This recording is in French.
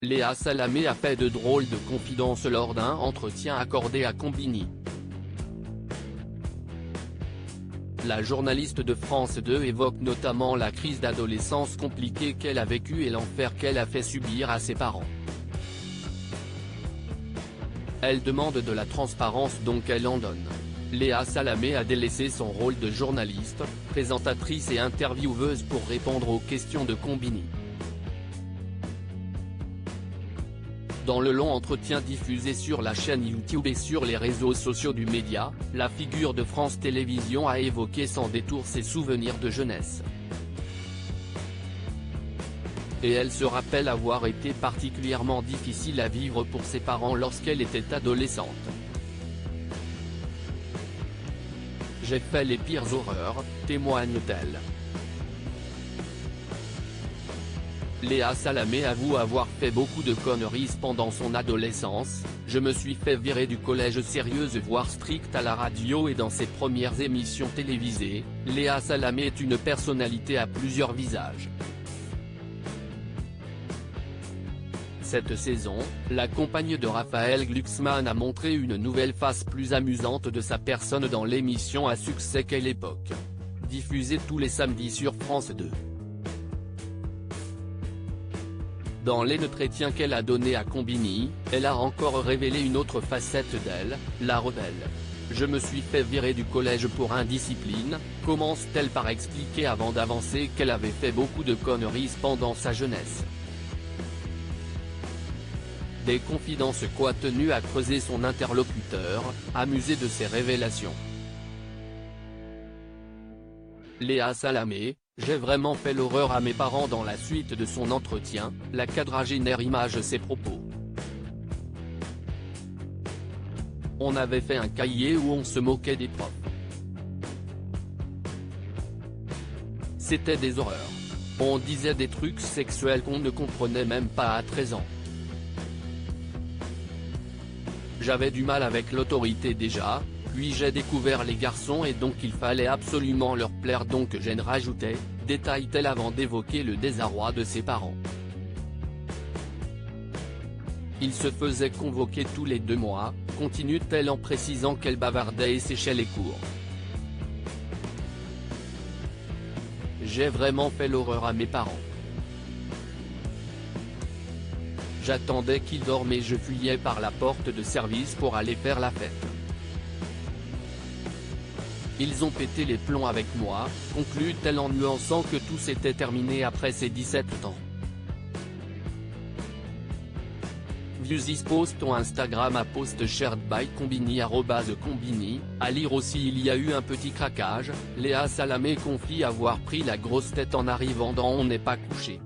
Léa Salamé a fait de drôles de confidences lors d'un entretien accordé à Combini. La journaliste de France 2 évoque notamment la crise d'adolescence compliquée qu'elle a vécue et l'enfer qu'elle a fait subir à ses parents. Elle demande de la transparence donc elle en donne. Léa Salamé a délaissé son rôle de journaliste, présentatrice et intervieweuse pour répondre aux questions de Combini. Dans le long entretien diffusé sur la chaîne YouTube et sur les réseaux sociaux du média, la figure de France Télévisions a évoqué sans détour ses souvenirs de jeunesse. Et elle se rappelle avoir été particulièrement difficile à vivre pour ses parents lorsqu'elle était adolescente. « J'ai fait les pires horreurs », témoigne-t-elle. Léa Salamé avoue avoir fait beaucoup de conneries pendant son adolescence. « Je me suis fait virer du collège sérieuse voire stricte à la radio et dans ses premières émissions télévisées. » Léa Salamé est une personnalité à plusieurs visages. Cette saison, la compagne de Raphaël Glucksmann a montré une nouvelle face plus amusante de sa personne dans l'émission à succès Quelle époque, diffusée tous les samedis sur France 2. Dans l'entretien qu'elle a donné à Combini, elle a encore révélé une autre facette d'elle, la rebelle. « Je me suis fait virer du collège pour indiscipline », commence-t-elle par expliquer avant d'avancer qu'elle avait fait beaucoup de conneries pendant sa jeunesse. Des confidences quoi tenues à creuser son interlocuteur, amusé de ses révélations. Léa Salamé, j'ai vraiment fait l'horreur à mes parents. Dans la suite de son entretien, la quadragénaire image ses propos. On avait fait un cahier où on se moquait des profs. C'était des horreurs. On disait des trucs sexuels qu'on ne comprenait même pas à 13 ans. J'avais du mal avec l'autorité déjà, puis j'ai découvert les garçons et donc il fallait absolument leur plaire donc j'en rajoutais, détaille-t-elle avant d'évoquer le désarroi de ses parents. Il se faisait convoquer tous les 2 mois, continue-t-elle en précisant qu'elle bavardait et séchait les cours. J'ai vraiment fait l'horreur à mes parents. J'attendais qu'ils dorment et je fuyais par la porte de service pour aller faire la fête. Ils ont pété les plombs avec moi, conclut-elle en nuançant que tout s'était terminé après ses 17 ans. Views post on Instagram à post shared by Combini @Combini, à lire aussi il y a eu un petit craquage, Léa Salamé confie avoir pris la grosse tête en arrivant dans On n'est pas couché.